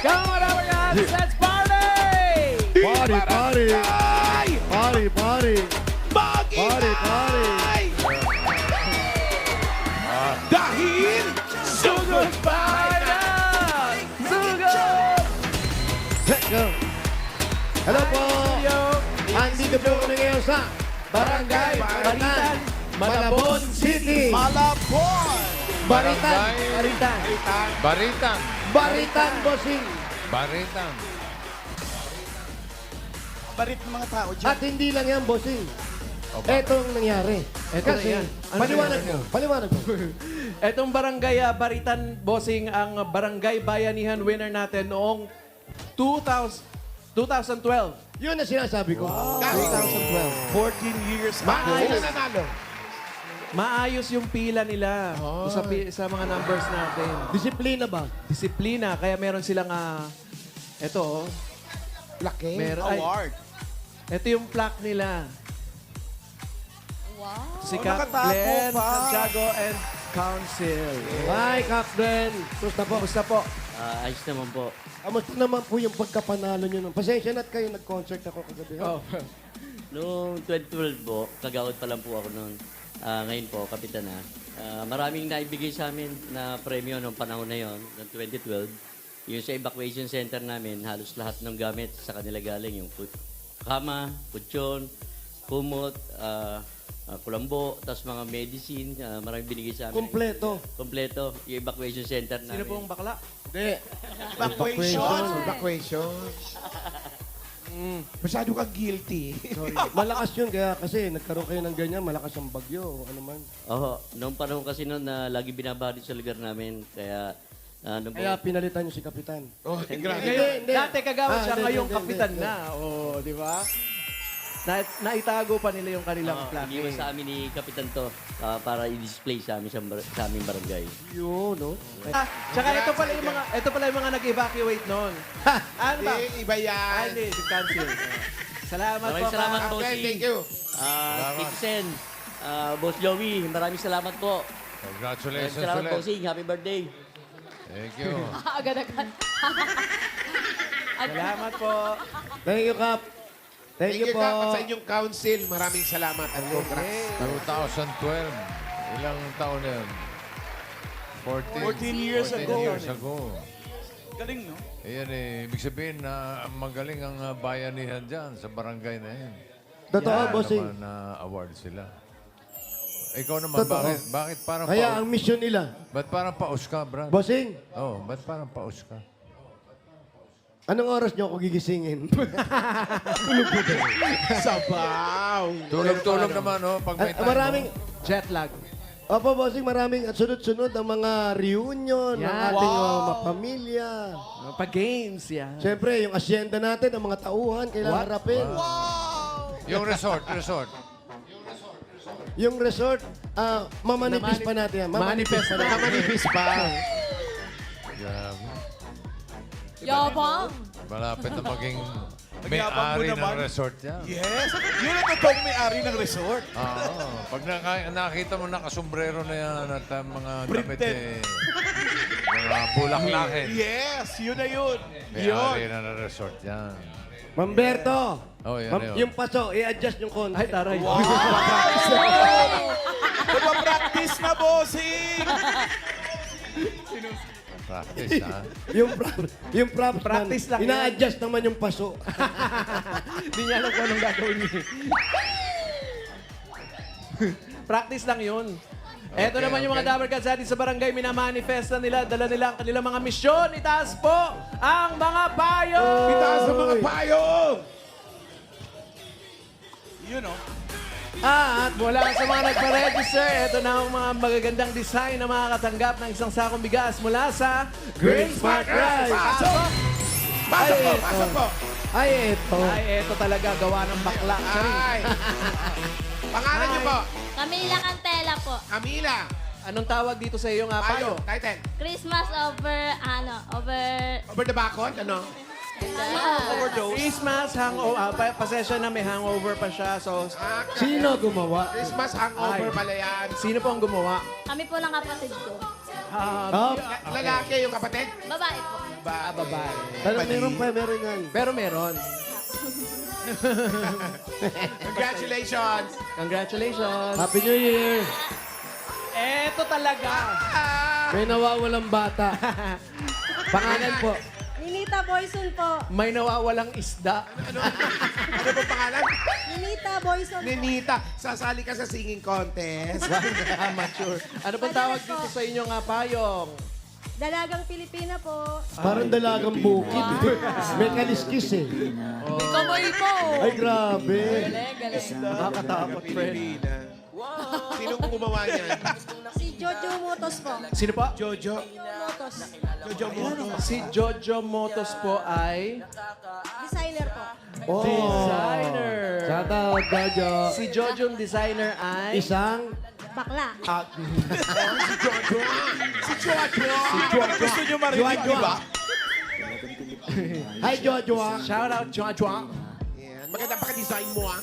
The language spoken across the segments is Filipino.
Come on, our guys, let's party! Party, party! Party, party! Party, party! Dahil sugod Finals! Sugod! Let's go! Hello po! Andito po kami ngayon sa Barangay Baritan, Malabon City! Malabon! Baritan! Barangay Baritan! Baritan. Baritan, bossing! Baritan. Barit ng mga tao dyan. At hindi lang yan, bossing. O, bakit? Etong nangyari. Eto Kasi, na yan. Ano paliwanag nangyari? mo, paliwanag mo. Etong barangay Baritan Bossing, ang barangay bayanihan winner natin noong 2012. Yun na sinasabi ko. 2012. 14 years ago. Maayos. Maayos yung pila nila sa mga numbers natin. Disiplina ba? Disiplina, kaya meron silang eto, Laki. meron, ay, Award. ito yung plaque nila. Wow. Si Oh, Cap nakatago Glenn, pa. Santiago, and Council. Hi, Captain. Kumusta po? Kamusta po? Ayos naman po. Kamusta naman po yung pagkapanalo nyo nun? Pasensya na't kayo nag-concert ako kagabi. Oh. Noong 2012 po, kagawad pa lang po ako noon. Ngayon po, kapitan na. Maraming naibigay sa amin na premyo noong panahon na yon, noong 2012. Yung sa evacuation center namin, halos lahat ng gamit sa kanila galing. Yung kama, kutsyon, kumot, kulambo, tapos mga medicine, maraming binigay sa amin. Kompleto. Kompleto. Yung evacuation center Sino namin. pong bakla? Hindi. Evacuation. Evacuation. Masyado kang guilty. Malakas yun kaya kasi nagkaroon kayo ng ganyan, malakas ang bagyo o ano man. Oo. Noong panahon kasi noon na lagi binabari sa lugar namin, kaya... noong Kaya pinalitan nyo si Kapitan. Oh, grabe. Ngayon, Hindi. dati kagawad siya, Hindi, ngayong hindi, kapitan hindi. na. Oh, di ba? Naitago pa nila yung kanilang plaque. iniwan sa amin ni Kapitan to para i-display sa amin sa aming barangay. Yun, no? Tsaka ito pala yung mga nag-evacuate noon. Ano ba? Hindi, iba yan. Hindi, si Council. Salamat po. Maraming salamat Kap. po. Okay, thank you. Tito Sen, Boss Joey, maraming salamat po. Maraming Congratulations salamat, ulit. Bossing. Happy birthday. Thank you. Agad-agad. Salamat po. Thank you, Kap. Thank you po. Kap, at sa inyong council. Maraming salamat at congrats. 2012. Ilang taon na yun? 14 years 14 ago. years ago. Galing, no? Ayan ibig sabihin na magaling ang bayanihan dyan sa barangay na yan. Totoo, Kaya bossing. naman na award sila. Ikaw naman, Totoo. bakit parang Kaya ang mission nila, ba't parang paus ka, Brad? bossing, Oh, ba't parang paus ka? anong oras nyo ako gigisingin? Sabaw. Tulog-tulog naman, oh, pag may time. maraming, Jet lag. opo, bossing, maraming at sunod-sunod ang mga reunion ng Yan. ating Wow. mga pamilya. Pa-games, yan. Siyempre, yung asyenda natin, ang mga tauhan, kailangan harapin. Yung resort. Yung resort, mamanipis pa natin yan. Manifest na. Mamanipis pa. Grabe. Yabang. Malapit na maging Nagyabang mo may-ari naman. ng resort yan. Yes. Yun ang totoong may-ari ng resort. Oo. Pag nakita mo nakasombrero na yan at mga damit Printed. mga bulaklakin. Yes, yun na yun. May-ari na ng resort yan. Mamberto, Oh, yan yun. yung paso, i-adjust yung konti. Ay, taray. Nagpa-practice na, bossing! Practice, ha? yung props Practice lang yan. ina-adjust naman yung paso. Hindi niya alam kung anong gagawin niya. Practice lang yun. Eto naman yung mga Dabar Cats natin sa barangay, minamanifesta nila, dala nila ang kanilang mga misyon. Itaas po ang mga payong! Itaas sa mga payong. Yun, no? At mula sa mga nagpa-register, ito na ang mga magagandang design na makakatanggap ng isang sakong bigas mula sa Green Smart Rice! Pasok! Pasok po, pasok po. Ay, eto. Ay, eto talaga, gawa ng bakla. Ay. Pangalan niyo po? Camila Cantela po. Camila. Anong tawag dito sa iyong payo? Payo. Title. Christmas over Over the bakod? Ano? Overdose. Christmas, pasensya na may hangover pa siya. So, Sino gumawa? Christmas hangover Ay. pala yan. sino po ang gumawa? Kami po ng kapatid ko. Lalaki yung kapatid? Babae po. Babae. Pero meron yan. Pero meron. Congratulations! Congratulations. Happy New Year! Eto talaga. May nawawalang bata. Pangalan po. Ninita Boyson po. May nawawalang isda. Ano ba pangalan? Ninita Boyson po. Ninita, sasali ka sa singing contest. Amateur. Ano pang tawag dito sa inyo nga, Payong? Dalagang Pilipina po. Parang dalagang bukid. May kaliskis eh. Kamay po. Ay, grabe. Nakakatakot, friend. Pilipina. Sinong gumawa niyan? Si Jojo Motos po. Sino po? Jojo? Motos. Jojo Moto. Si Jojo Motos po ay Designer po. Oh. designer. Shout out, Jojo. Si Jojo yung designer ay Isang Bakla. Si Jojo. Gusto niyo marinig, di ba? Hi, Jojo. shout out Jojo. Yan. Maganda pa-design mo, ah.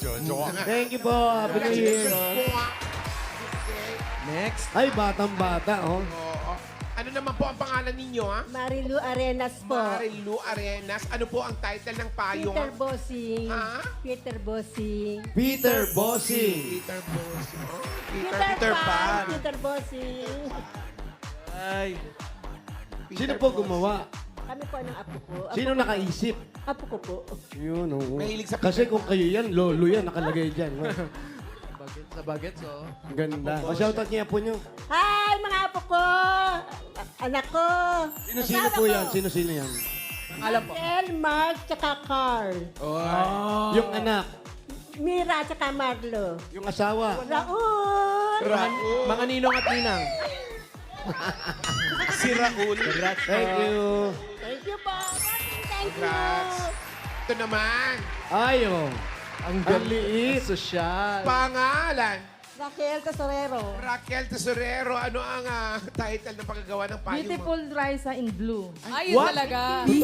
Thank you po. Happy New Year. Mo, ah. Next. Ay, batang-bata, oh. Oo. Ano naman po ang pangalan ninyo, ha? Marilu Arenas po. Marilu Arenas. Ano po ang title ng payong? Peter Bossing. Ha? Peter Bossing. Peter Bossing. Peter Bossing. Oh, Peter Pan. Peter Bossing. Ay. Sino po gumawa? Kami po ng apo ko. Sino nakaisip? Apo ko po. Yun, oh. Mahilig sa Kasi kung kayo yan, lolo yan, nakalagay dyan. Oh. Sa bagets, oh. Ang ganda. Shoutout niya po nyo. Hi, mga apo ko! Anak ko! Sino-sino po yan? Sino-sino yan? Alam po. El, Mark, tsaka Carl. Yung anak, Mira, tsaka Marlo. yung asawa. Raul! Mga ninong at ninang. Si Raul. Thank you. Thank you po. Thank you. Congrats. Ito naman. Ay, oh. Ang liit. Sosyal. Pangalan. Raquel Tesorero. Raquel Tesorero. Ano ang title ng pagkagawa ng payong? Beautiful Raisa in Blue. Ay, What? talaga. Ay,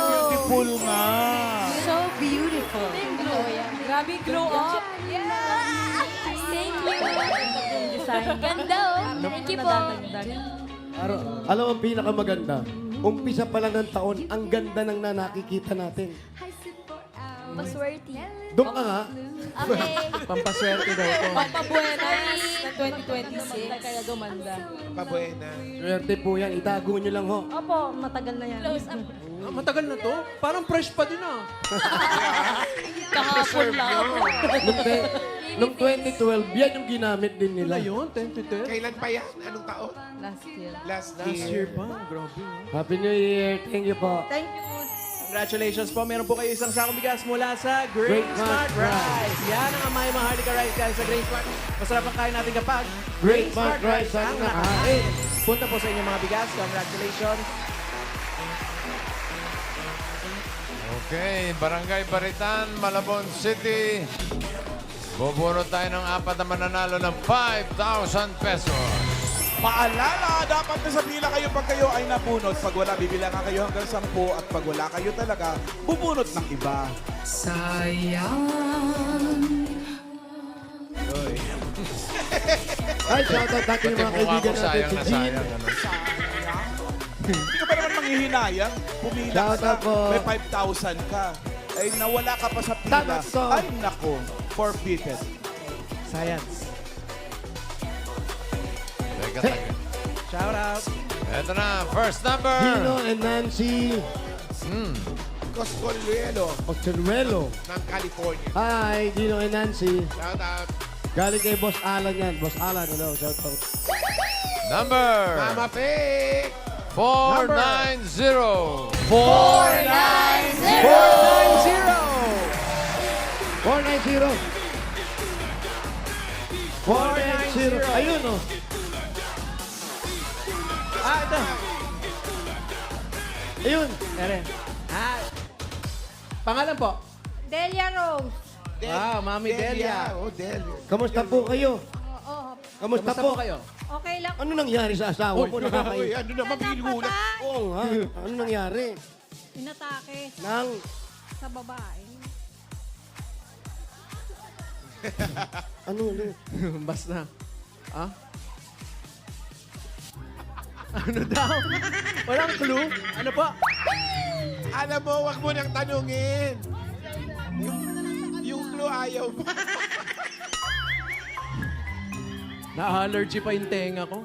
beautiful nga. So beautiful. Grabe glow up. Yeah. Thank you. Design. Ganda, oh. Thank you po. Alam mo ang pinakamaganda? Umpisa pa lang ng taon, ang ganda ng nakikita natin. Maswerte. Doon ka nga. Okay. Pampaswerte daw ito. Pampabuenas na 2026. Kaya gumanda. Pabuena. Swerte po yan. Itago nyo lang ho. Opo, matagal na yan. Ah, matagal na to. Parang fresh pa din ah. Kahapon lang. Nung 2012, yan yung ginamit din nila. Ayun, 10 to 10. Kailan pa yan? Anong taon? Last year. Last Last year pa. Grabe. Happy New Year. Thank you po. Thank you. Congratulations po. Meron po kayo isang sakong bigas mula sa Great Smart Rice. Yan ang amay Maharlika Rice guys sa Great Smart. Masarap ang kain natin kapag Great Smart Rice ang nakain. Punta po sa inyong mga bigas. Congratulations. Okay, Barangay Baritan, Malabon City. Bubunot tayo ng 4 na mananalo ng 5,000 pesos. Paalala, dapat nasa pila kayo pag kayo ay napunot. Pag wala, bibilangan kayo hanggang 10. At pag wala kayo talaga, bubunot ng iba. Ay, shoutout natin yung mga Pati mukha ko kaibigan natin. sayang Si na Jean. sayang. Ano? Hindi ka pa naman manghihinayang. Pumila ka Shout na, out po. may 5,000 ka. Ay, nawala ka pa sa pila. Tama to. Ay, nako. Forfeited. Science. Teka, teka. Shout out. Ito na, first number. Dino and Nancy Coscoluelo Ochonuelo. ng California. Hi, Dino and Nancy. Shout out. Galing kay Boss Alan yan. Boss Alan, hello. Shoutout. Number Mama Pig. 490. 490. 490. Ayun, oh. Ah, ito. Ayun. Ere. Ah. Pangalan po? Delia Rose. Wow, Mami Delia. Oh, Delia. Kamusta po kayo? Kamusta Kamusta po? po kayo? Okay lang. Ano nangyari sa asawa po? Uy, Nakakain. ano naman, binulat. Oo nga. Ano nangyari? Inatake Nang... sa babae. Ano? Basta. Ah? Ano daw? Walang clue? Ano po? Alam mo, wag mo nang tanungin. Yung clue ayaw mo. Na-allergy pa yung tenga ko.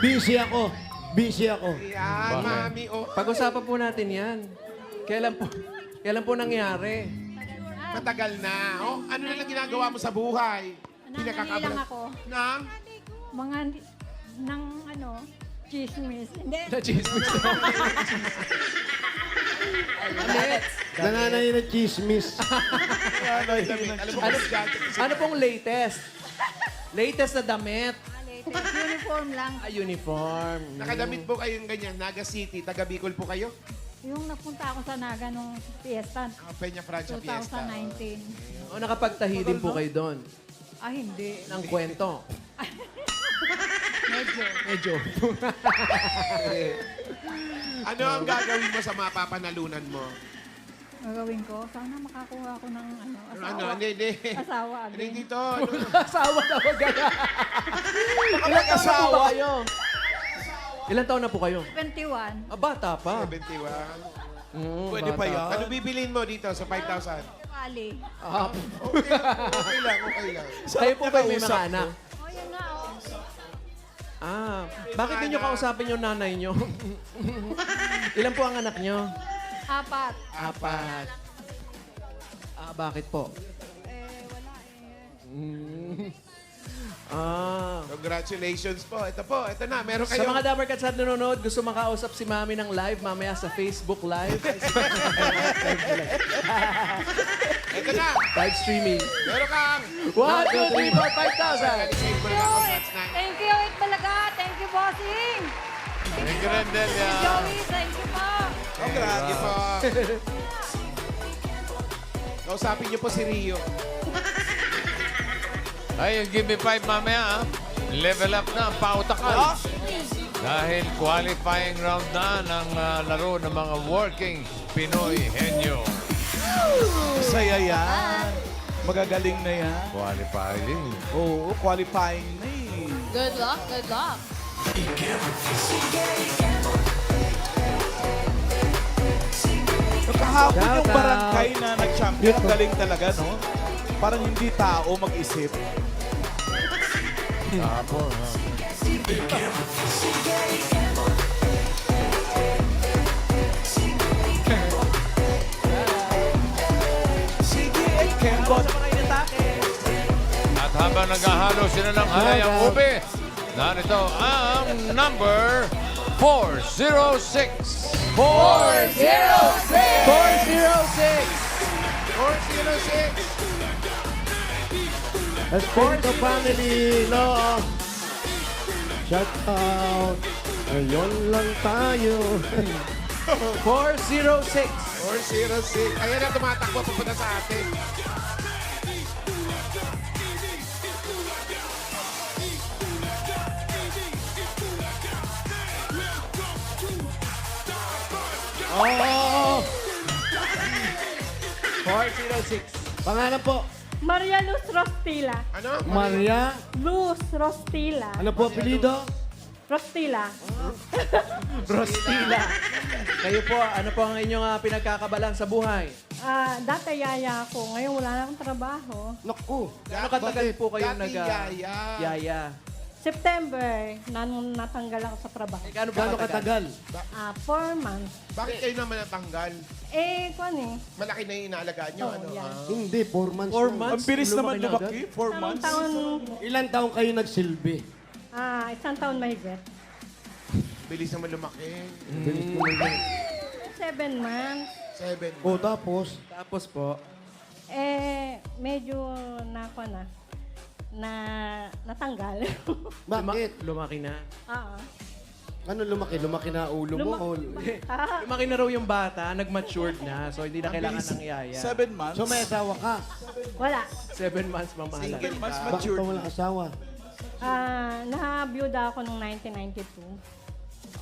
Busy ako. Busy ako. Yan, Bakit? mami. Oh. Pag-usapan po natin yan. Kailan po nangyari? Matagal na. Oh, ano na lang ginagawa mo sa buhay? Nananali lang ako. Na? Mga ng chismis. Hindi. Na-chismis na. Nananay na chismis. Alam mo, Ano pong latest? Latest na damit. Uniform lang. Uniform. nakadamit po kayong ganyan. Naga City, taga Bicol po kayo? Yung napunta ako sa Naga nung fiesta, Peña Francia Fiesta. 2019. O nakapagtahi din po kayo doon Ah, hindi. ng kwento. Medyo. Ano ang gagawin mo sa mapapanalunan mo? Gagawin ko, sana makakuha ako ng asawa. Ano? Hindi. Asawa Hindi agad. dito. Ano? Asawa na wag gana. Ilan taon na po ba kayo? Ilan taon na po kayo? 21. Ah, bata pa. 71. Pwede pa yan. Ano bibilin mo dito sa 5,000? Kali. Ah, Okay lang. kayo po ba may mga anak? Oh, yan nga, oh. Ah, bakit ninyo kausapin yung nanay nyo? Ilan po ang anak nyo? 4. Apat. Ah, bakit po? Wala Congratulations po. Ito na. Meron Sa kayo. mga Damer Cats na nanonood, gusto makausap si Mami ng live mamaya sa Facebook Live. Ito na. Live streaming. Meron kang. 1, 2, 3, 4, 5,000. Receive mo na congrats na. Thank you, Wait talaga. Thank you, bossing. Thank you rin, Delia. Joey, thank you po. Congrats po. Kausapin niyo po si Rio. Ay, give me 5 mamaya, ah. Level up na ang pautakal. Dahil qualifying round na ng laro ng mga working Pinoy henyo. Saya yan. Magagaling na yan. Qualifying. Oo, qualifying na eh. Good luck, good luck. Kahapon Shout yung out. barangay na nag-champion, ang galing talaga, no? Parang hindi tao mag-isip. Tapos, Sige, Kembot. at habang naghahalo sila ng halayang ube, narito ang number 406. 406. Espiritu Family, no? Shout out. Ngayon lang tayo. 406. 406. Ayan na, tumatakbo papunta sa atin. Oo. 406. Pangalan po, Maria Luz Rostila. Ano? Maria. Luz Rostila. Ano po apelido? Rostila. Rostila. Kayo po, ano po ang inyong pinagkakabalan sa buhay? Dati yaya ako. Ngayon wala na akong trabaho. Naku. Ano katagal po kayong Dati yaya. Yaya. September, natanggal ako sa trabaho. Gaano ba Gaano katagal? katagal? 4 months. Bakit kayo naman natanggal? Kung Malaki na yung inaalagaan nyo. Oh, Ano? yeah. Hindi, 4 months. 4 lang. months? Ang bilis naman na lumaki. agad? 4 months. Ilan taong kayo nagsilbi? Isang taon mahigit. Bilis naman lumaki. Bilis mo lang. 7 months. 7. O tapos, Tapos po, Medyo natanggal. bakit? lumaki na. Ano lumaki? Lumaki na ulo mo? o- Lumaki na raw yung bata, nag-matured na, so hindi na kailangan ng yaya. 7 months. So may asawa ka? Wala. 7 months mamahalan. 7 months Bakit matured. ka walang asawa? Nahabiyuda ako noong 1992.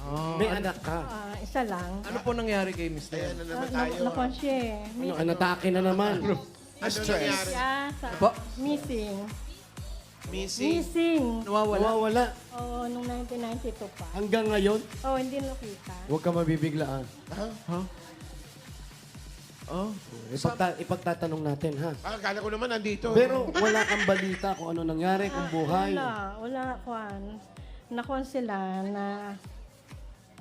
Oh, May anak ka. Isa lang. ano po nangyari kay Mr.? Ayan na naman tayo. Nakonsye. Ano, anatake na naman. Ano nangyari? Siya sa Po? missing. Missing. Missing. Nawawala. Nawawala. Oo, nung 1992 pa. Hanggang ngayon, Oo, hindi nakita. huwag ka mabibiglaan. Oh. Ipagtatanong natin, ha? Akala ko naman nandito. Pero wala kang balita kung ano nangyari, kung buhay. Wala, Juan. Nakuha sila na,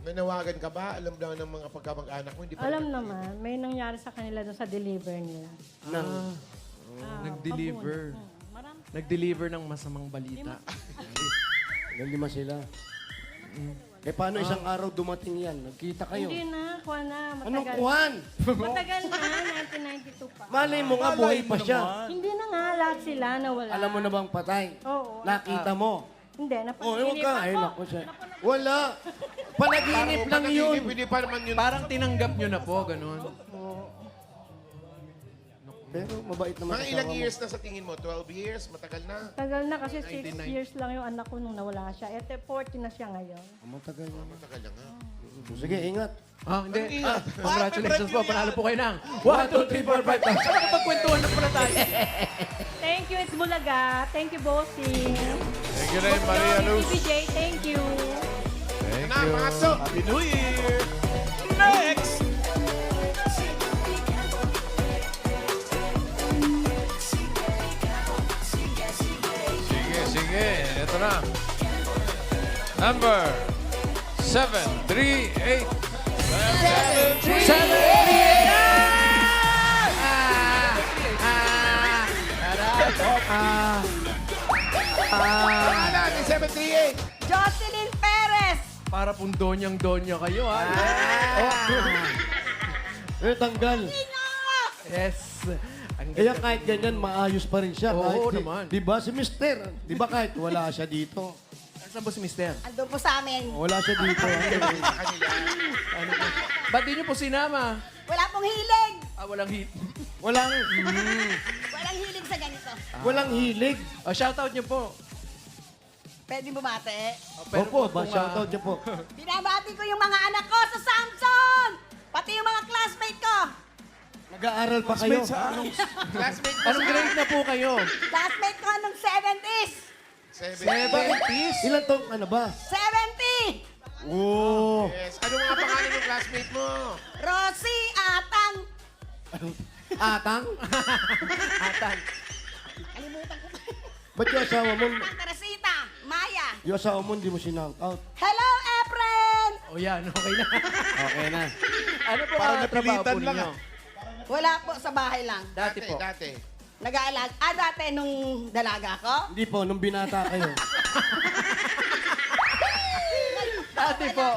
Nanawagan ka ba? Alam daw ng mga pagkamag-anak mo. Hindi pa alam naman, may nangyari sa kanila doon sa deliver nila. Nang, Nag-deliver. Marami. Nag-deliver ng masamang balita. lima sila. Eh, paano isang araw dumating yan? Nagkita kayo. Hindi na, Juan na. Anong Matagal. kuhan? Matagal na, 1992 pa. Malay mo nga, buhay pa siya. Hindi na nga, lahat sila nawala. Alam mo na bang patay? Oo. Nakita mo? Hindi, Oh, ewan ka. Ay, ako. naku siya. Wala. Panaginip lang yun. Hindi pa naman yun. Parang tinanggap nyo na po, ganun. Pero mabait naman Mga kasama ilang mo. years na sa tingin mo? 12 years? Matagal na? Tagal na kasi 6 99. years lang yung anak ko nung nawala siya. Ete, 40 na siya ngayon. Matagal na. Matagal na nga. Sige, ingat. Ah, hindi. ingat. Congratulations po. May Panalo po kayo ng 1, 2, 3, 4, 5. Saka nakapagkwentuhan na pala tayo. Thank you, it's Bulaga. Thank you, Bossing. Thank you rin, Maria Luz. BJ, thank you. Thank Na, you. mga so. Happy New Year! Next! Sige. Ito na. Number 738. 738! Pangalan ni 738. Jocelyn Perez. Para pong donyang-donya kayo, ha? Eh, tanggal. Yes. Ang Kaya kahit ganyan, maayos pa rin siya. Oo Kahit naman. Di ba si Mister? Di ba kahit wala siya dito? Saan po si Mister? Ando po sa amin. Wala siya dito. Ano po? Ba't di nyo po sinama? Wala pong hilig. Ah, walang hit. Walang, Walang hilig sa ganito. walang hilig. Oh, shoutout nyo po. Pwede bumate. Pero Opo, po, ba, shoutout niyo po. Binabati ko yung mga anak ko sa Samson. Pati yung mga classmate ko. Nag-aaral pa kayo. Classmate ko Anong grade na po kayo? Classmate ko nung 70s. 70s? Ilan tong ano ba? 70! Oo. Yes. Ano mga pangalan ng classmate mo? Rosie Atang. Atang? Atan. Kalimutan ko. Ba't yung asawa mo? Teresita. Maya. Yung asawa mo hindi mo sinount out. Hello, Efren! O yan, okay na. Okay na. Ano po Parang ang trabaho napilitan po lang, ninyo? Wala po sa bahay lang. Dati po. Dati. Nag-aalag. Dati nung dalaga ko. Hindi po, nung binata kayo. Dati po.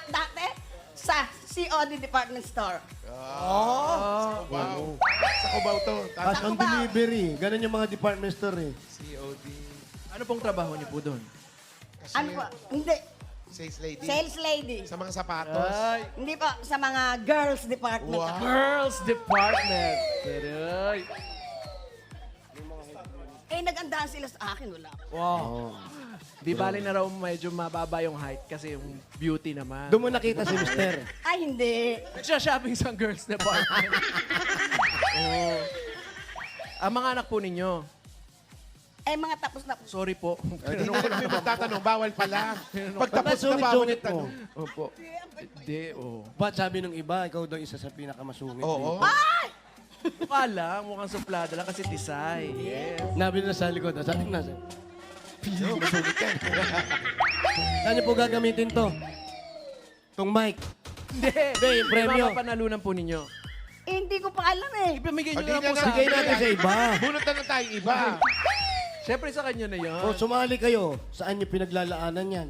Dati sa COD Department Store. Wow. Sa Cubao to. Cash on delivery. Ganun yung mga department store eh. COD. Ano pong trabaho niyo po doon? Ano po? Hindi. Sales lady. Sales lady. Sa mga sapatos. Ay, Hindi po. Sa mga girls department. Wow. Girls Department. Teroy. Eh, nag-andahan sila sa akin. Wala. Wow. Di bali na raw medyo mababa yung height kasi yung beauty naman. Doon mo nakita si Mister. Ay, hindi. Nagsha-shopping sa Girls Department. Oo. Ang mga anak po ninyo, Eh, mga tapos na po. sorry po. Hindi na kami magtatanong. Bawal pala. Pagtapos na Sungit-sungit bawal mo. yung tanong. Opo. Hindi, oh. Ba't sabi ng iba, ikaw daw isa sa pinakamasungit. Oo. dito? Mukha lang, mukhang suplada lang kasi tisay. Yes. Nabi na sa likod. Sa ating nasa. Masungit yan. Saan niyo po gagamitin to? Tong mic. Hindi. yung premyo. Yung mapapanalunan po ninyo. Eh, hindi ko pa alam eh. Ipamigay nyo Pati na na po nga. sa Bigay natin sa iba. Bunutan na tayong iba. Siyempre sa kanya na yun. O, sumali kayo. Saan niyo pinaglalaanan yan?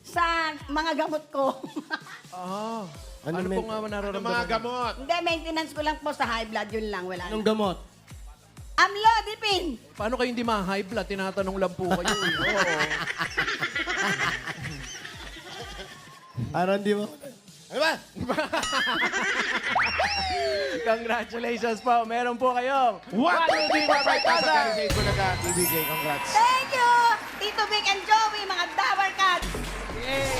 Sa mga gamot ko. Ah. Ano Ano, men- pong Ano nararamdaman? mga gamot? Hindi, maintenance ko lang po sa high blood. Yun lang, wala. Anong gamot? Amlodipine. Paano kayo hindi ma-high blood? Tinatanong lang po kayo. Eh. Oo. Aran di mo? Ano ba? Congratulations po. Meron po kayong 1, 2, 3, 4, 5,000. Bulaga, TVJ. Congrats. Thank you! Tito Vic and Joey, mga Dower Cats.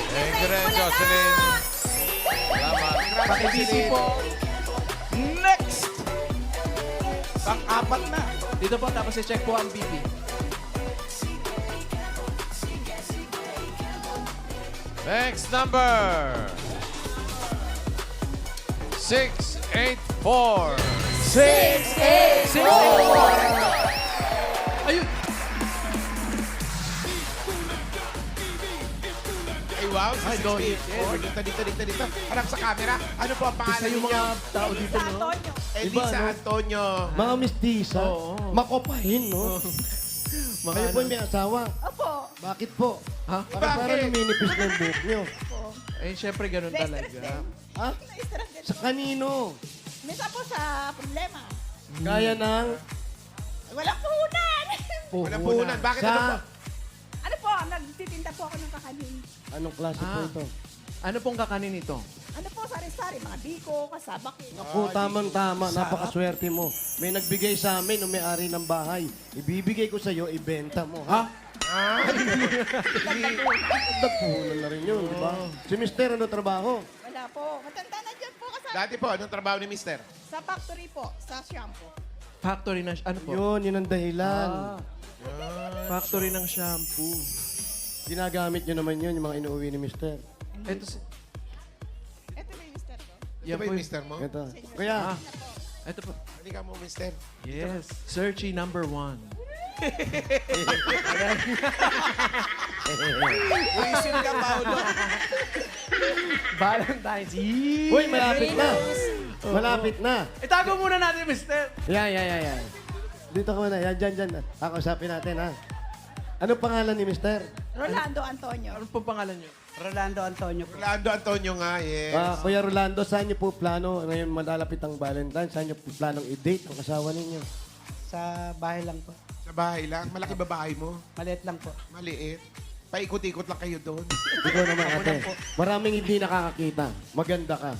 Thank you rin, Jocelyn. Salamat. Pakibisi po. Next! Pang-apat na. Dito po, tapos i-check po ang BP. Next number. 684. 684! Ayun! Ay, wow. Ay, go, yes. Dito. Harap sa camera. Ano po ang Isa pangalan yung niyo? mga tao dito, no? Antonio. Elisa Iba, no? Antonio. Mga mistisa. Oo. Makopahin, no? Mga Kayo po ano. may asawa. Opo. Bakit po? Ha? Parang luminipis na yung buhok nyo. Eh, syempre ganun Na-stress talaga. din. Ha? Na-stress din. Sa kanino? Minsan po sa problema. Kaya ng... Walang puhunan. Walang puhunan. Bakit Sa... ano po? Ano po, nagtitinda po ako ng kakanin. Anong klase po ito? Ano pong kakanin ito? Ano po, sari-sari, mga biko, kasabak. Ako, tamang-tama. Napakaswerte mo. May nagbigay sa amin, o may-ari ng bahay. Ibibigay ko sa'yo, ibenta mo. Ha? Dagpunan na rin yun, di ba? Si Mister, ano trabaho? Wala po. Matanda na dyan po kasama. Dati po, anong trabaho ni Mister? Sa factory po, sa shampoo. Factory ng... Ano po? Yun ang dahilan. Factory ng shampoo. Ginagamit nyo naman yun, yung mga inuwi ni Mister. Ito si... Ito na yung mister ko. Yan po yung Mister mo? Ito. Kaya, Ah, ito po. Halika mo, Mister. Yes. Searchy number 1. Wisin ka, Paolo. Valentine's. Yee! uy, malapit na. Malapit na. Itago muna natin, mister. Yan. Dito ka muna. Yan, dyan. Kakusapin natin, ha? Ano pangalan ni Mister? Rolando Antonio. Ano pong pangalan niyo? Rolando Antonio po. Rolando Antonio nga, yes. Kuya Rolando, saan niyo po plano? Ngayon malalapit ang Valentine. Saan niyo po planong i-date ang kasawa ninyo? Sa bahay lang po. Sa bahay lang. Malaki ba bahay mo? Maliit lang po. Maliit. Paikot-ikot lang kayo doon. Ikaw naman, ate. Maraming hindi nakakakita. Maganda ka.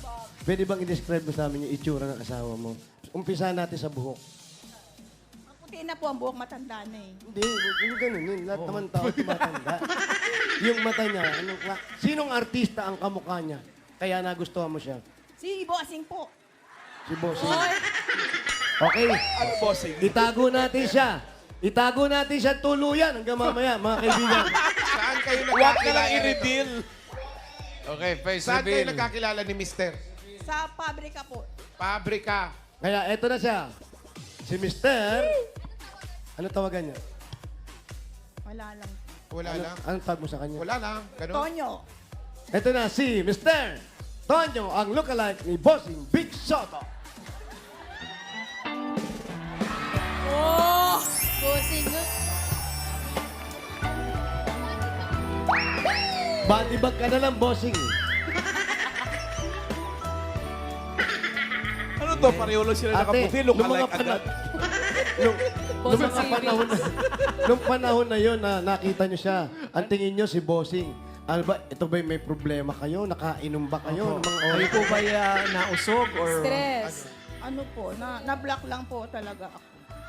Pwede bang i-describe mo sa amin yung itsura ng asawa mo? Umpisa natin sa buhok. Puti na po ang buhok, matanda na eh. Hindi, yung ganun yun. Lahat naman tao tumatanda. Yung mata niya, sinong artista ang kamukha niya? Kaya nagustuhan mo siya? Si Bossing po. Si Bossing. Okay, Ano, bossing? itago natin siya. Itago natin siya tuluyan hanggang mamaya, mga kaibigan. Saan kayo Huwag na nagkakilala? lang i-reveal. Okay, face Saan kayo reveal. nagkakilala ni Mister? Sa pabrika po. Pabrika. Kaya eto na siya. Si Mister, ano tawagan niya? Wala lang. Wala lang. Anong tawag mo sa kanya? Wala lang. Ganun. Tonyo. Eto na si Mister Tonyo, ang lookalike ni Bossing Big Soto. Bossing. Body bag ka na lang, Bossing. Ano to? Pareho lang sila nakaputi. Look nung mga alike agad. nung panahon na yon na nakita niyo siya, ang tingin niyo si Bossing. Ano ba, ito ba may problema kayo? Nakainom ba kayo? Ng mga Kayo oras? po ba nausog or... Stress. Ano po, na-block lang po talaga ako.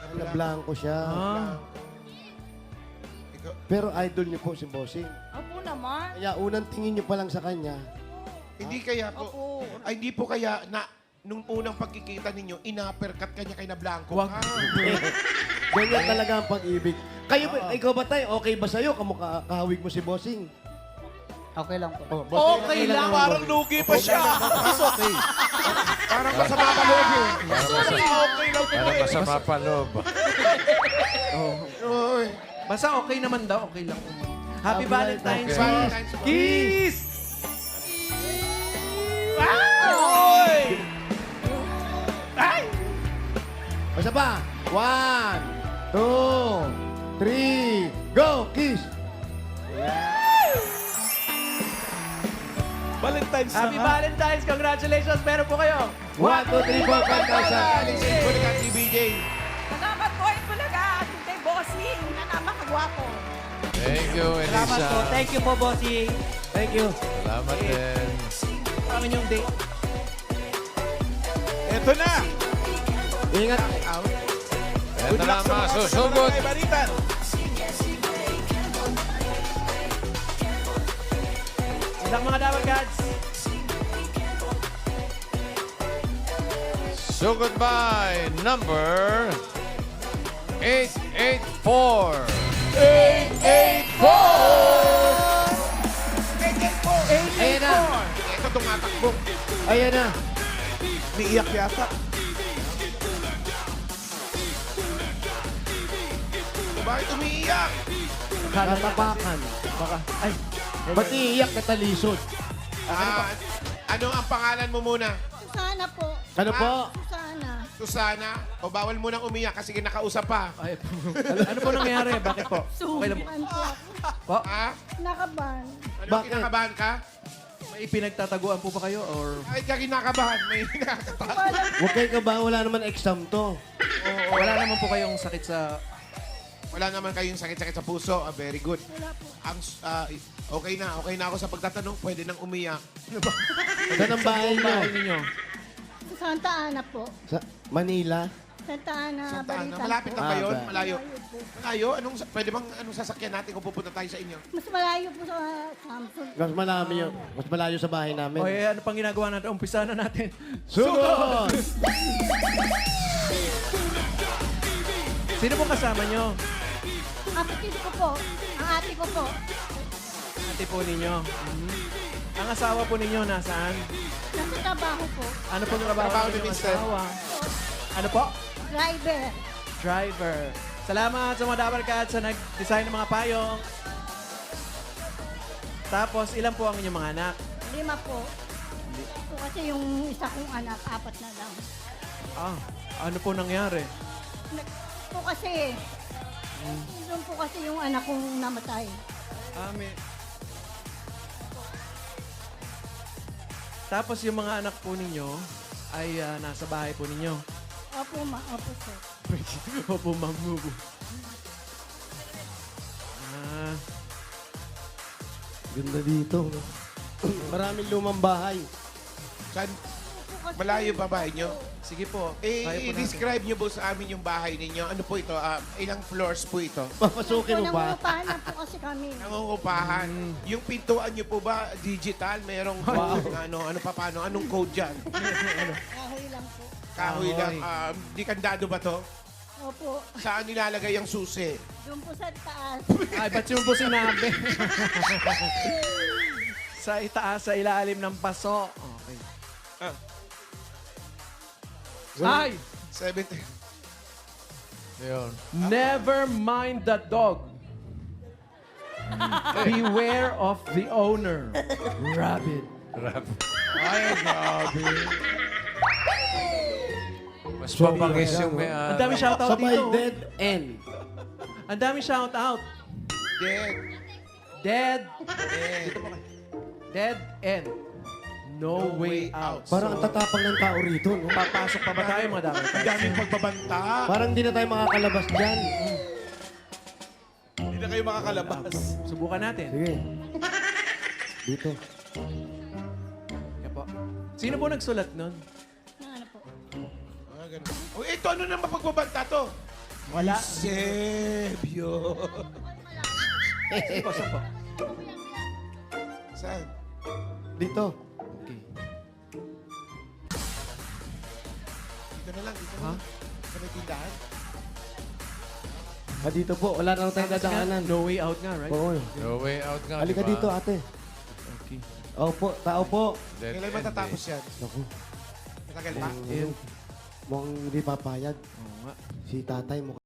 Na blanco siya. Ah. Ikaw, Pero idol niyo po si Bossing. Opo naman. Kaya unang tingin niyo pa lang sa kanya, hindi kaya po. Opo. Ay, hindi po kaya na nung unang pagkikita ninyo, ina-uppercut kanya kay na Blanco. Wag. ganyan talaga ang pag-ibig. Kayo ba, ikaw ba tayo? Okay ba sa'yo? Kamukha kahawig mo si Bossing? Okay lang po. Oh, Bossing, Okay lang. Parang lugi pa siya. Mas okay. Parang masama pa loob yun. Okay lang po Ano eh. masama pa loob? Oy. Basta okay naman daw. Okay lang. Happy Happy Valentine's. Valentine's. Kiss! Oy! Basta pa. 1, 2, 3, go! Kiss! Valentine's na Happy nga. Valentine's. Congratulations. Meron po kayo. 1, 2, 3, 4, 5,000. Alexis Bulacan, TBJ. Salamat po ito talaga. Kay Bossing, na napakagwapo. Thank you, Elisa. Salamat po. Thank you po, Bossing. Thank you. Salamat din. Kami yung date. Ito na. Ingat. Ito na mga susugod. Kay Baritan. Ilang mga dapat, Gads. So goodbye, number 884. 884! Ayan na. Niiyak yata. Bakit umiiyak? Katapakan. Baka, ay, Ba't iiyak ka talisod? Ano ang pangalan mo muna? Susana po. Ano po? Susana. Susana? O bawal mo nang umiyak kasi kinakausap pa. ay, ano po nangyari? Bakit po? Okay lang po. Ano po? Po, Ha? Nakaban. Ano, Bakit? kinakabahan ka? may pinagtataguan po ba kayo? Or Kahit ka kinakabahan, may nakakatakot. Huwag kayo ka ba? Wala naman exam to. wala naman po kayong sakit sa... Wala naman kayong sakit-sakit sa puso. Very good. Okay na ako sa pagtatanong. Pwede nang umiyak. Saan ang bahay nyo? bahay ninyo? Sa Santa Ana po. Sa Manila? Santa Ana, Santa Ana. Balikan Malapit po. lang ba yun? ba? Malayo. Malayo po. Malayo? Pwede bang anong sasakyan natin kung pupunta tayo sa inyo? Mas malayo po sa Samsung. Mas malayo yun. Mas malayo sa bahay namin. O ano pang ginagawa natin? Umpisa na natin. Sugod! Sino po kasama nyo? Kapatid ko po. Ang ate ko po. Ate po ninyo. Ang asawa po ninyo nasaan? Nasa trabaho po. Ano po trabaho Trabaho ng ni inyong Mister. asawa? Ano po? Driver. Driver. Salamat sa mga Dabar Cats sa nag-design ng mga payong. Tapos, ilan po ang inyong mga anak? 5 po. Ito kasi yung isa kong anak, 4 na lang. Ah, ano po nangyari? Ito kasi, doon po kasi yung anak kong namatay. Tapos yung mga anak po ninyo ay nasa bahay po ninyo. Opo, opo sir. Opo, Ma'am Mubu. Ah, Ganda dito. Maraming lumang bahay. Saan? Malayo ba bahay nyo? sige po. Kaya po natin. I-describe nyo po sa amin yung bahay ninyo. Ano po ito? Ilang floors po ito? Papasukin mo ba? Nangungupahan na po kasi kami. Nangungupahan. Yung pintuan nyo po ba digital? Merong ano pa paano? Anong code dyan? Kahoy lang po. Kahoy lang. Di kandado ba to? Opo. Saan nilalagay ang susi? Doon po sa taas. Ay, ba't yung po sinabi? sa itaas, sa ilalim ng paso. Okay. Ay! 70. Yun. Never mind the dog. Beware of the owner. Rabbit. Ay, grabe. Mas mabangis yung may Ang dami shoutout Sabay dito. dead end. Ang dami shoutout. Dead. Dead. Dead. Dead end. No way out. Parang ang tatapang ng tao rito, no? Papasok pa ba tayo mga dapat? Ang daming pagbabanta. Parang hindi na tayo makakalabas dyan. Hindi na kayo makakalabas. Subukan natin. Sige. Dito. Yan po. Sino po nagsulat nun? Ano po? Ganun. Oh, ito, ano naman pagbabanta to? Wala. Sebio. Saan po? Saan po? Saan? Dito. Okay. Dito na lang, dito na lang. Sa may tindahan. Dito po. Wala na tayong dadaanan. No way out nga, right? Oo. No way out nga, Halika diba? dito, ate. Okay. Opo, tao po. Dead Kailan end, matatapos yan? Naku. Matagal pa? Ayun. Mukhang hindi papayag. Oo nga. Si tatay mo.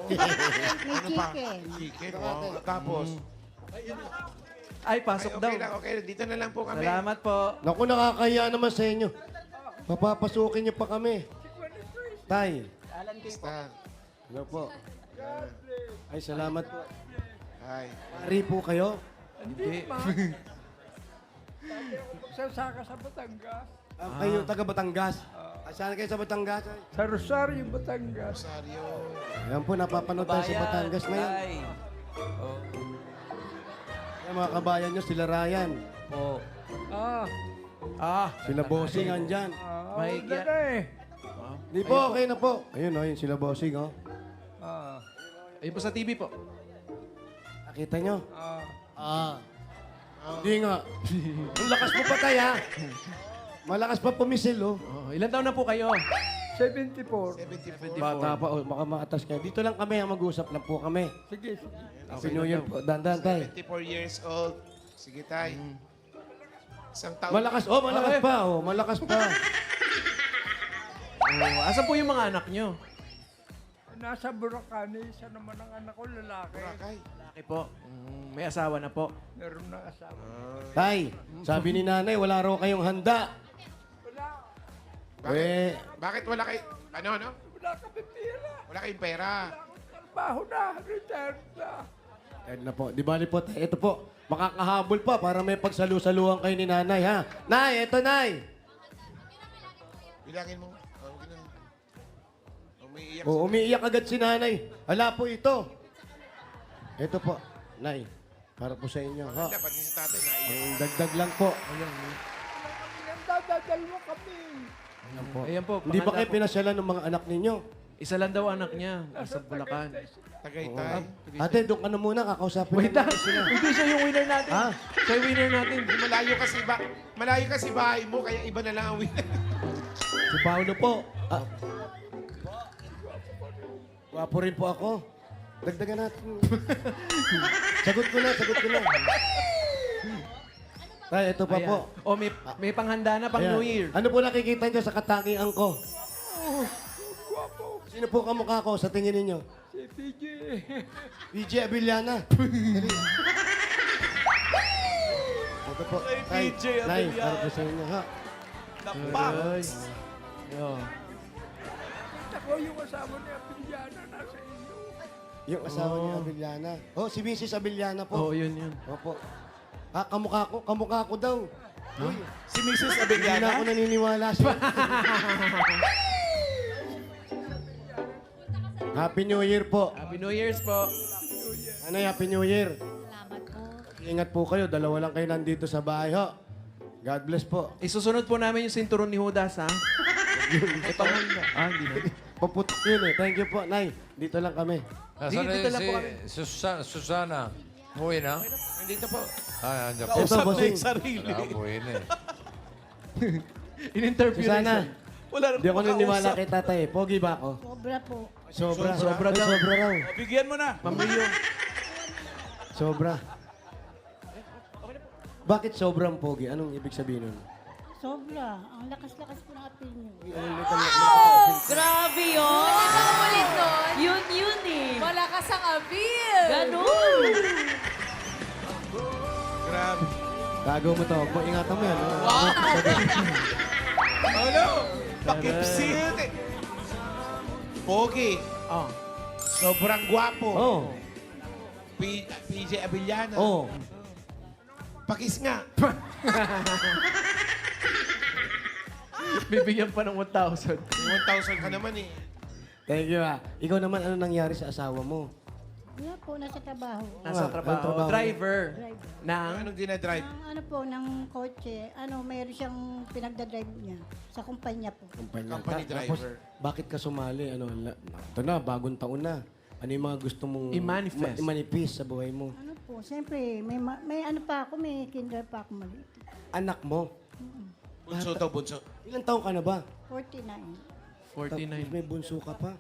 May chicken. Chicken. Wow. Tapos, Ay, pasok daw. Okay lang, okay lang. Dito na lang po kami. Salamat po. Naku, nakakaya naman sa inyo. Papapasukin niyo pa kami. Tay. Basta. Hello po. Ay, salamat po. Ay. Pari po kayo? Hindi. Sasaka sa Batangas. Kayo taga Batangas. Saan kayo sa Batangas? Ay? Sa Rosario, Batangas. Rosario. Ayan po, napapanood tayo sa Batangas ngayon. Ayan, mga kabayan nyo, sila Ryan. Sila Bossing andyan. May Wala na eh. Di po, okay na po. Ayun, oh, yun sila Bossing, oh. Ayun po sa TV po. Nakita nyo? Hindi nga. Ang lakas mo patay, ha? Malakas pa pumisil, oh. Oh, ilan taon na po kayo? 74. 74. Bata pa, oh. Baka maatas kayo. Dito lang kami, ha? Mag-usap lang po kami. Sige, sige. Happy New Year po. Dandan, tay. 74 years old. Sige, tay. Isang taon. Malakas, oh, malakas pa, oh. Malakas pa. Oh, asan po yung mga anak nyo? Nasa Boracay, isa naman ang anak ko, lalaki. Boracay. Laki po. May asawa na po. Meron na asawa. Tay, sabi ni nanay, wala raw kayong handa. Bakit wala kayo? Ano? Wala kami pera. Wala kayong pera. Trabaho na, retired na. Ayun na po. Di bali po, ito po. Makakahabol pa para may pagsalu-saluhan kayo ni nanay, ha? Nay, eto, nay. Bilangin mo. Ganun. Umiiyak. O, umiiyak agad si nanay. Hala po ito. Ito po, nay. Para po sa inyo, ha? Dapat din sa tatay na Ang dagdag lang po. Dadadal mo kami. Ayan po. Ayan po. Hindi ba panganda kayo po. pinasyalan ng mga anak ninyo? Isa lang daw anak niya. Nasa Bulacan. Tagaytay. Ate, doon ka na muna. Kakausapin Wait lang. natin sila. Hindi siya yung winner natin. Ha? Siya yung winner natin. Malayo kasi bahay mo, kaya iba na lang ang winner. Si Paolo po. Gwapo rin po ako. Dagdagan natin. Sagot ko na. Tay, ito pa Ayan. po. O, may panghanda na pang Ayan. New Year. Ano po nakikita nyo sa katangian ko? Sino po kamukha ko sa tingin ninyo? Si PJ. PJ Abiliana. Ito po. Tay, PJ Nay, Abiliana. para po sa inyo, ha? Ay. Yo. Ako yung asawa ni Apiliana nasa inyo. Yung asawa ni Abiliana. Oh, si Mrs. Abiliana Oo, po. yun. Opo. Kamukha ko daw. Uy, Si Mrs. hindi na Abeliana. ako naniniwala siya. Happy New Year po. Happy New Year's po. Ano, Happy New Year. Salamat po. Ingat po kayo. Dalawa lang kayo nandito sa bahay, ho. God bless po. Isusunod po namin yung sinturon ni Judas, ha? Ito muna. Hindi na. Paputok yun eh. Thank you po, Nay. Dito lang kami. Nasaan Dito lang si po kami. Susana? Umuwi na? Dito po. Ay, andyan po. Ito, Kausap na bossing. yung sarili. Umuwi na eh. In-interview rin Susana, Wala na hindi ako naniniwala makausap. kay tatay. Pogi ba ako? Sobra po. Sobra. Sobra Ay, daw. sobra raw. O, bigyan mo na. Pamilyo. Sobra. Bakit sobrang pogi? Anong ibig sabihin nun? Sobra. Ang lakas-lakas po ng apil niyo. Grabe yun. Ulit nun. Yun eh. Malakas ang abil. Ganun. Grabe. Gago mo to. Huwag mo ingatan mo yan. Ano? Pakipsit. Pogi. Oh. Sobrang gwapo. Oh. PJ Abiliana. Oh. Pakis nga. Bibigyan pa ng 1,000. 1,000 ka naman eh. Thank you, ah. Ikaw naman, ano nangyari sa asawa mo? Wala po, nasa trabaho. Nasa Ah, trabaho. ang trabaho. Driver. Driver. Ng... Anong dinadrive? Ang ano po, ng kotse, meron siyang pinagdadrive niya sa kumpanya po. Kumpanya. Company Tapos, driver. bakit ka sumali? Ito na, bagong taon na. Ano yung mga gusto mong I-manifest. i-manifest sa buhay mo? Ano po, siyempre, may ano pa ako, may kinder pa ako maliit. Anak mo. Bunso daw, bunso. Ilang taon ka na ba? 49. 49. May bunso ka pa.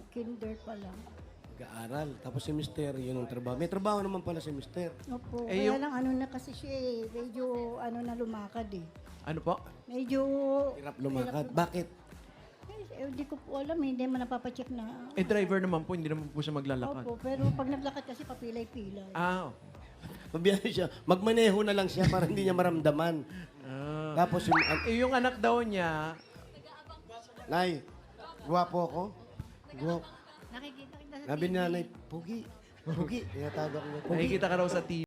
Kinder pa lang. Nag-aaral. Tapos si Mister, yun ang trabaho. May trabaho naman pala si Mister. Opo, Eh, kaya yung- lang na kasi siya medyo na lumakad eh. Ano po? Medyo... Hirap lumakad. Bakit? Hindi ko po alam, hindi man napapacheck na. Eh, driver naman po. Hindi naman po siya maglalakad. Opo, pero pag naglakad kasi papilay-pilay. Ah, Mabiyahe siya. Magmaneho na lang siya para hindi niya maramdaman. Tapos yung... Yung anak daw niya, Nay, guwapo ako. Guwapo. Nakikita kita sa Sabi ni nanay, Pugi. Pugi. Tinatawag ako niya, Pugi. nakikita ka raw sa TV.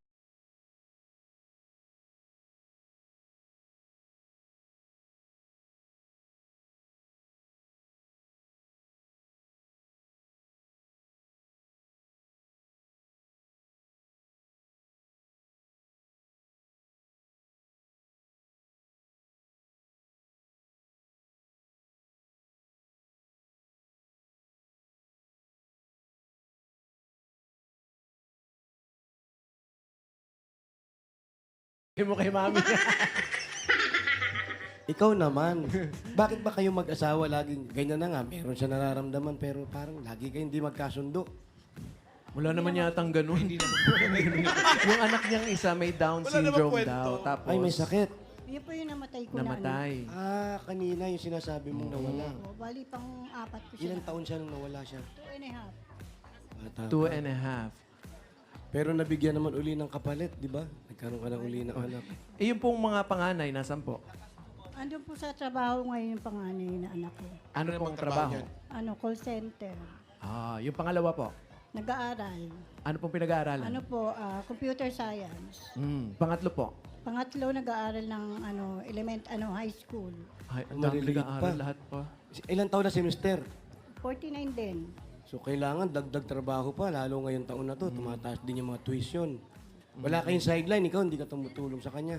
mo kay mami. Ikaw naman. Bakit ba kayo mag-asawa laging ganyan na nga? Meron siya nararamdaman pero parang lagi kayo hindi magkasundo. Wala naman yatang ganun. Yung anak niyang isa may Down Wala namang syndrome kwento. daw. Tapos, Ay, may sakit. Yun po yung namatay ko namatay. Kanina yung sinasabi mong nawala. na. Ano. Bali, pang-apat ko siya. Ilang taon siya nung nawala siya? 2.5. Bata pa. 2.5. Pero nabigyan naman uli ng kapalit, di ba? Nagkaroon ka ng uli ng anak. Eh, yung pong mga panganay, nasan po? Andun po sa trabaho ngayon yung panganay na anak ko. Ano pong trabaho? Call center. Yung pangalawa po? Nag-aaral. Ano pong pinag-aaralan? Computer science. Pangatlo po? Pangatlo, nag-aaral ng high school. Ay, ang Maliliit dami nag-aaral pa. lahat po. Ilang taon na si Mister? 49 din. So, kailangan dagdag trabaho pa, lalo ngayong taon na to. Tumataas din yung mga tuition. Wala kayong sideline, ikaw hindi ka tumutulong sa kanya.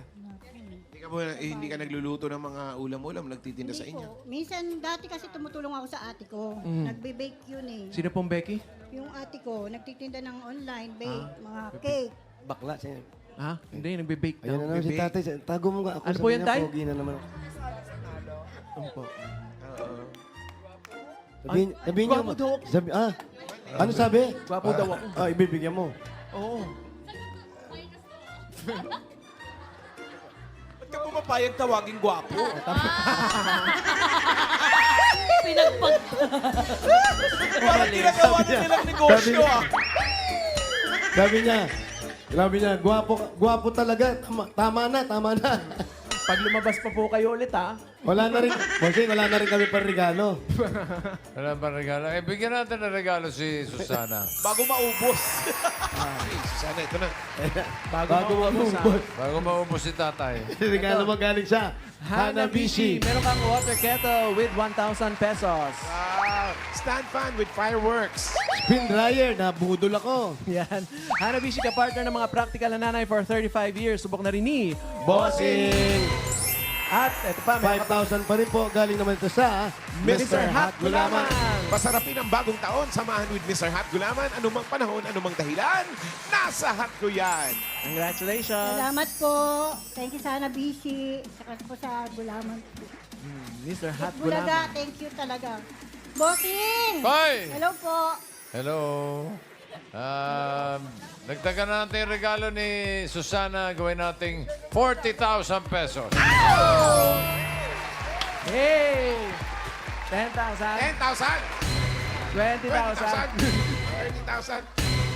Hindi ka nagluluto ng mga ulam-ulam, nagtitinda sa inyo. Minsan, dati kasi tumutulong ako sa ate ko. Nagbe-bake yun eh. Sino pong Becky? Yung ate ko, nagtitinda ng online bake, mga cake. Bakla siya. Ha? Hindi, nagbe-bake Ayan na daw. naman si tatay. Tago mo nga ako Ano sa po yan, kanya, tay? Pogi na naman ako. Ano po? Sabihin niyo. Gwapo daw ako. Ano sabi? Gwapo daw ako. Ibibigyan mo. Oo. Ba't ka pumapayag tawaging gwapo? Pinagpag... Parang ginagawa na nilang negosyo ah. Sabi niya, gwapo talaga. Tama na. Pag lumabas pa po kayo ulit, ha? Wala na rin, bossing, wala na rin kami pang regalo. Wala ba regalo? Eh, bigyan natin ng regalo si Susana. Bago maubos. Sana ito na. Bago maubos. Bago maubos si tatay. Regalo mo galing sa Hanabishi. Meron kang water kettle with 1,000 pesos. Wow! Stand fan with fireworks. Spin dryer, nabudol ako. Yan. Hanabishi ka partner ng mga practical na nanay for 35 years. Subok na rin ni Bossing! At ito pa, may 5,000 pa rin po. Galing naman ito sa Mr. Hot Gulaman. Pasarapin ang bagong taon. Samahan with Mr. Hot Gulaman. Anumang panahon, anumang dahilan. Nasa hot ko yan. Congratulations. Salamat po. Thank you sa Hanabishi. Saka po sa Gulaman. Mr. Hot Bulaga, Gulaman. thank you talaga. Bossing! Hoy! Hello po. Hello. Nagtaga na natin yung regalo ni Susana. Gawin nating 40,000 pesos. Hey! 10,000. 10,000. 20,000. 30,000.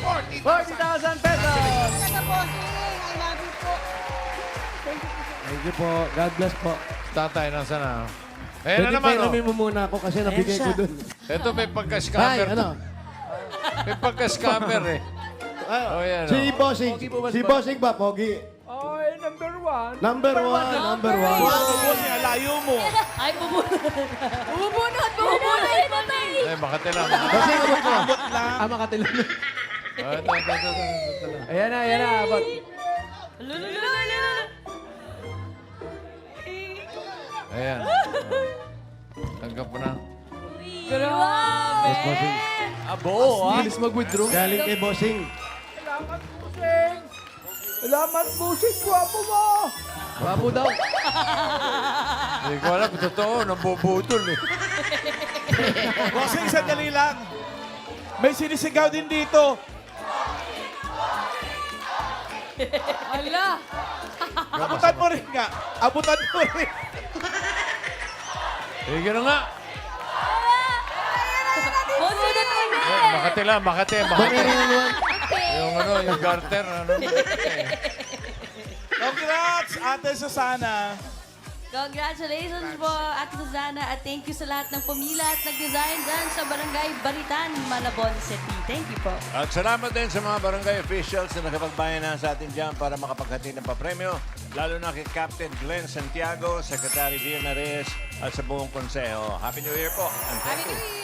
40,000. 40,000 pesos. Talaga, Bossing. I love you po. Thank you po. Thank you po. God bless po. Tatay, nasa na? Eh, Pwede na naman, oh. painumin mo muna ako kasi nabigay ko dun. Ito may Ay, pagka-scammer. ano? May pagka-scammer eh. Oh, yan, Si oh. Bossing. Si Bossing ba, Pogi? Ay, number one. Number one. Bossing, alayo mo. Ay, bubunot! Bubunot! Eh, makati lang. Bossing, abot mo. Makatilan. Ito. Ayan na, abot. Ayan. Tanggap mo na. Grabe! Yes, Bossing. Abo, bilis mag-withdraw. Galing kay Bossing. Salamat, Busing. Salamat, Busing. Gwapo mo. Wapo daw. Hindi ko alam, totoo, nambubutol eh. Bossing, sandali lang. May sinisigaw din dito. Ala! Abutan mo rin nga. Abutan mo rin. Eh, gano'n nga. Bunot ulit! Makati lang, Makati. Bakit rin naman? yung garter. Congrats, Ate Susana. Congratulations po, Ate Susana, at thank you sa lahat ng pumila at nag-design dyan sa Barangay Baritan, Malabon City. Thank you po. At salamat din sa mga barangay officials na nakipagbayanan sa atin dyan para makapaghatid ng papremyo. Lalo na kay Captain Glenn Santiago, Secretary Villena Reyes at sa buong konseho. Happy New Year po. And thank you.